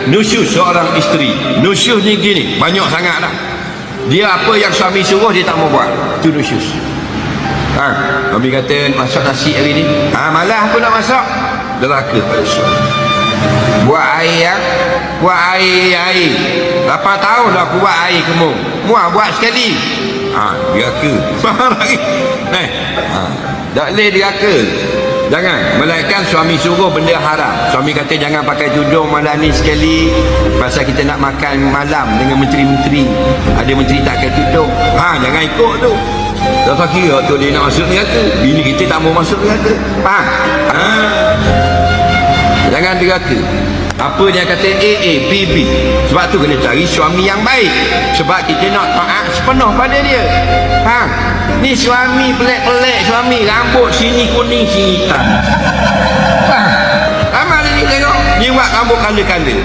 nusyus seorang isteri. Nusyus ni gini, banyak sangat dah. Dia apa yang suami suruh dia tak mau buat, itu nusyus. Suami kata masak nasi hari ni, malas aku nak masak, deraka pada suami. Buat air 8 tahun dah aku buat air kemung, muah buat sekali, deraka. Faham lagi? Tak boleh deraka. Jangan, melainkan suami suruh benda haram. Suami kata jangan pakai tudung malam ni sekali, pasal kita nak makan malam dengan menteri-menteri. Ada menteri tak pakai tudung, jangan ikut tu. Tak kira tu dia nak masuk neraka, bini kita tak mau masuk neraka. Faham? Jangan deraka. Apa dia kata AA, BB. Sebab tu kena cari suami yang baik, sebab kita nak taat sepenuh pada dia. Ni suami pelik-pelik, suami rambut sini kuning sini hitam. Ramai ni tengok, dia buat rambut kala-kala.